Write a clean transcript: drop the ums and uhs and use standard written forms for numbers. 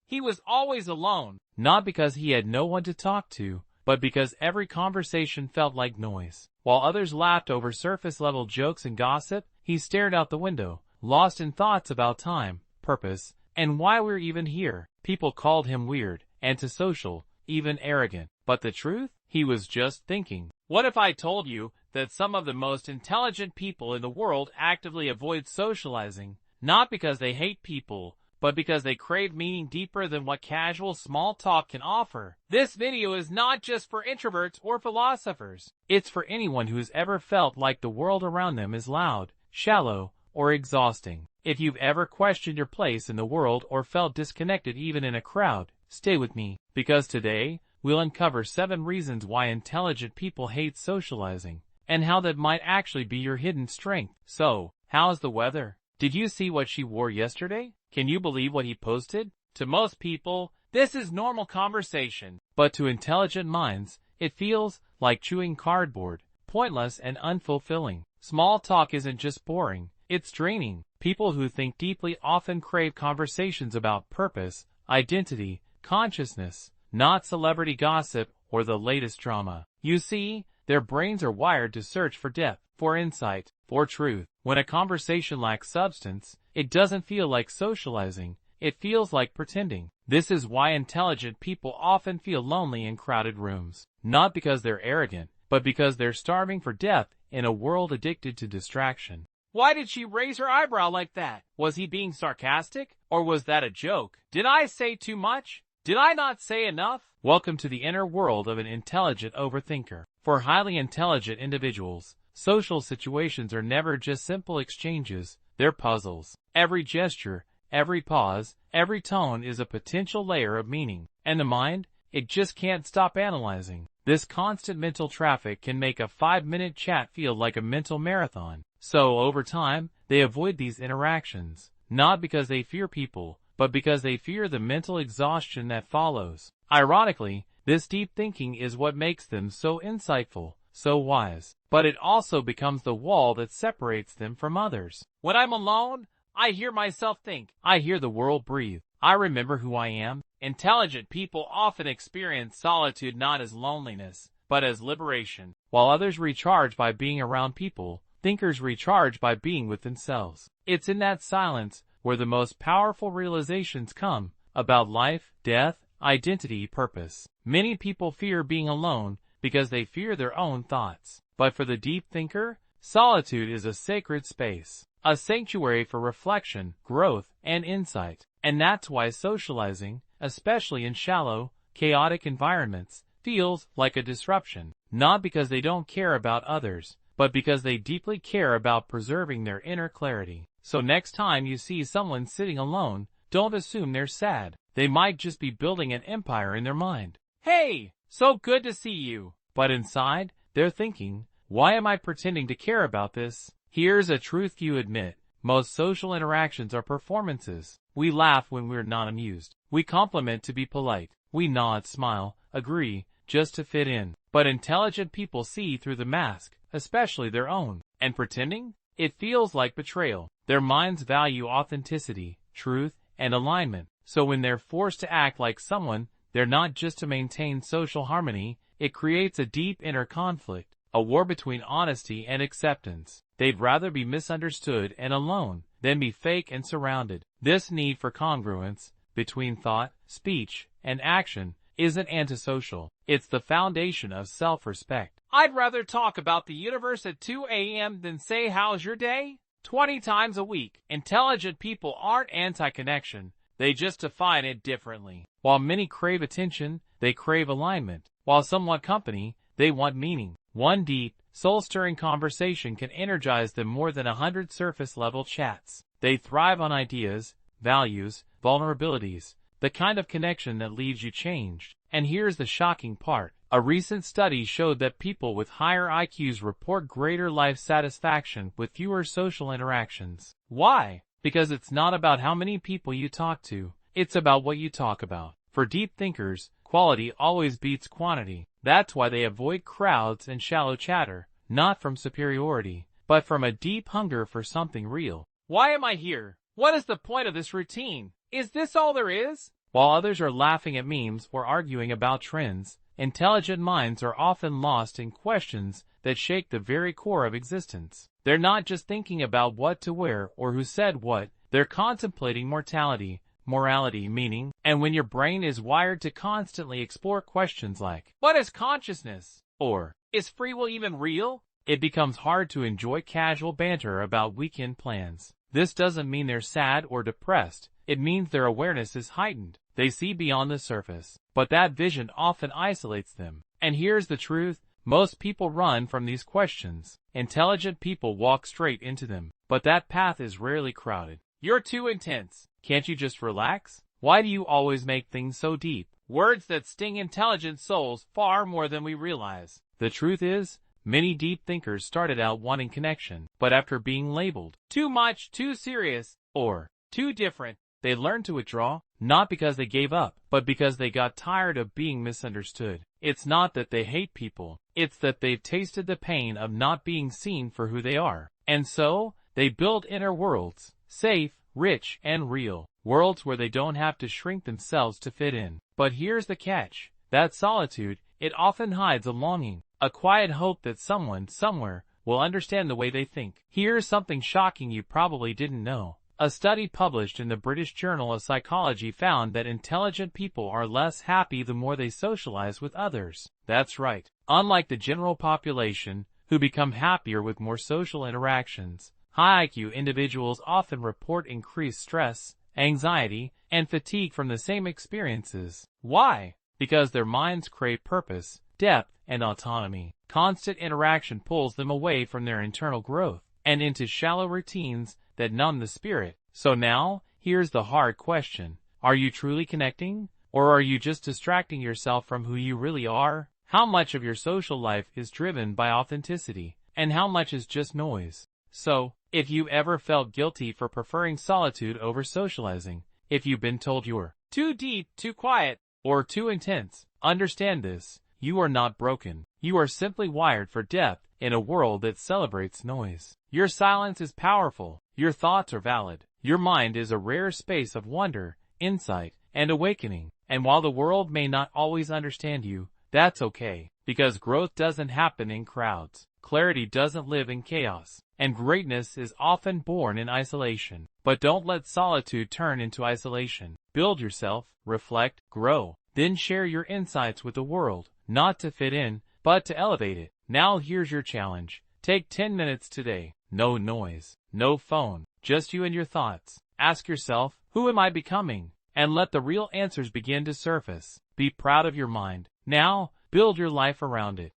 He was always alone, not because he had no one to talk to, but because every conversation felt like noise. While others laughed over surface-level jokes and gossip, he stared out the window, lost in thoughts about time, purpose, and why we're even here. People called him weird, antisocial, even arrogant. But the truth? He was just thinking. What if I told you that some of the most intelligent people in the world actively avoid socializing, not because they hate people, but because they crave meaning deeper than what casual small talk can offer? This video is not just for introverts or philosophers. It's for anyone who's ever felt like the world around them is loud, shallow, or exhausting. If you've ever questioned your place in the world or felt disconnected even in a crowd, stay with me, because today, we'll uncover 7 reasons why intelligent people hate socializing, and how that might actually be your hidden strength. So, how's the weather? Did you see what she wore yesterday? Can you believe what he posted? To most people, this is normal conversation. But to intelligent minds, it feels like chewing cardboard, pointless and unfulfilling. Small talk isn't just boring, it's draining. People who think deeply often crave conversations about purpose, identity, consciousness, not celebrity gossip or the latest drama. You see, their brains are wired to search for depth, for insight, for truth. When a conversation lacks substance, it doesn't feel like socializing, it feels like pretending. This is why intelligent people often feel lonely in crowded rooms. Not because they're arrogant, but because they're starving for depth in a world addicted to distraction. Why did she raise her eyebrow like that? Was he being sarcastic? Or was that a joke? Did I say too much? Did I not say enough? Welcome to the inner world of an intelligent overthinker. For highly intelligent individuals, social situations are never just simple exchanges, they're puzzles. Every gesture, every pause, every tone is a potential layer of meaning. And the mind, it just can't stop analyzing. This constant mental traffic can make a 5-minute chat feel like a mental marathon. So over time, they avoid these interactions, not because they fear people, but because they fear the mental exhaustion that follows. Ironically, this deep thinking is what makes them so insightful, so wise. But it also becomes the wall that separates them from others. When I'm alone, I hear myself think. I hear the world breathe. I remember who I am. Intelligent people often experience solitude not as loneliness, but as liberation. While others recharge by being around people, thinkers recharge by being with themselves. It's in that silence where the most powerful realizations come about life, death, identity, purpose. Many people fear being alone because they fear their own thoughts. But for the deep thinker, solitude is a sacred space, a sanctuary for reflection, growth, and insight. And that's why socializing, especially in shallow, chaotic environments, feels like a disruption. Not because they don't care about others, but because they deeply care about preserving their inner clarity. So next time you see someone sitting alone, don't assume they're sad. They might just be building an empire in their mind. Hey, so good to see you. But inside, they're thinking, why am I pretending to care about this? Here's a truth you admit. Most social interactions are performances. We laugh when we're not amused. We compliment to be polite. We nod, smile, agree, just to fit in. But intelligent people see through the mask, especially their own. And pretending? It feels like betrayal. Their minds value authenticity, truth, and alignment. So when they're forced to act like someone, they're not just to maintain social harmony, it creates a deep inner conflict, a war between honesty and acceptance. They'd rather be misunderstood and alone than be fake and surrounded. This need for congruence between thought, speech, and action isn't antisocial. It's the foundation of self-respect. I'd rather talk about the universe at 2 a.m. than say how's your day 20 times a week. Intelligent people aren't anti-connection. They just define it differently. While many crave attention, they crave alignment. While some want company, they want meaning. One deep, soul-stirring conversation can energize them more than 100 surface-level chats. They thrive on ideas, values, vulnerabilities, the kind of connection that leaves you changed. And here's the shocking part. A recent study showed that people with higher IQs report greater life satisfaction with fewer social interactions. Why? Because it's not about how many people you talk to, it's about what you talk about. For deep thinkers, quality always beats quantity. That's why they avoid crowds and shallow chatter, not from superiority, but from a deep hunger for something real. Why am I here? What is the point of this routine? Is this all there is? While others are laughing at memes or arguing about trends, intelligent minds are often lost in questions that shake the very core of existence. They're not just thinking about what to wear or who said what, they're contemplating mortality, morality, meaning, and when your brain is wired to constantly explore questions like, what is consciousness? Or, is free will even real? It becomes hard to enjoy casual banter about weekend plans. This doesn't mean they're sad or depressed, it means their awareness is heightened. They see beyond the surface, but that vision often isolates them. And here's the truth, most people run from these questions. Intelligent people walk straight into them, but that path is rarely crowded. You're too intense. Can't you just relax? Why do you always make things so deep? Words that sting intelligent souls far more than we realize. The truth is, many deep thinkers started out wanting connection, but after being labeled too much, too serious, or too different, they learned to withdraw, not because they gave up, but because they got tired of being misunderstood. It's not that they hate people, it's that they've tasted the pain of not being seen for who they are. And so, they build inner worlds, safe, rich, and real. Worlds where they don't have to shrink themselves to fit in. But here's the catch. That solitude, it often hides a longing, a quiet hope that someone, somewhere, will understand the way they think. Here's something shocking you probably didn't know. A study published in the British Journal of Psychology found that intelligent people are less happy the more they socialize with others. That's right. Unlike the general population, who become happier with more social interactions, high IQ individuals often report increased stress, anxiety, and fatigue from the same experiences. Why? Because their minds crave purpose, depth, and autonomy. Constant interaction pulls them away from their internal growth and into shallow routines that numb the spirit. So now, here's the hard question. Are you truly connecting? Or are you just distracting yourself from who you really are? How much of your social life is driven by authenticity, and how much is just noise? So, if you ever felt guilty for preferring solitude over socializing, if you've been told you're too deep, too quiet, or too intense, understand this. You are not broken. You are simply wired for depth in a world that celebrates noise. Your silence is powerful. Your thoughts are valid. Your mind is a rare space of wonder, insight, and awakening. And while the world may not always understand you, that's okay, because growth doesn't happen in crowds. Clarity doesn't live in chaos, and greatness is often born in isolation. But don't let solitude turn into isolation. Build yourself, reflect, grow, then share your insights with the world, not to fit in, but to elevate it. Now here's your challenge. Take 10 minutes today. No noise, no phone, just you and your thoughts. Ask yourself, who am I becoming? And let the real answers begin to surface. Be proud of your mind. Now, build your life around it.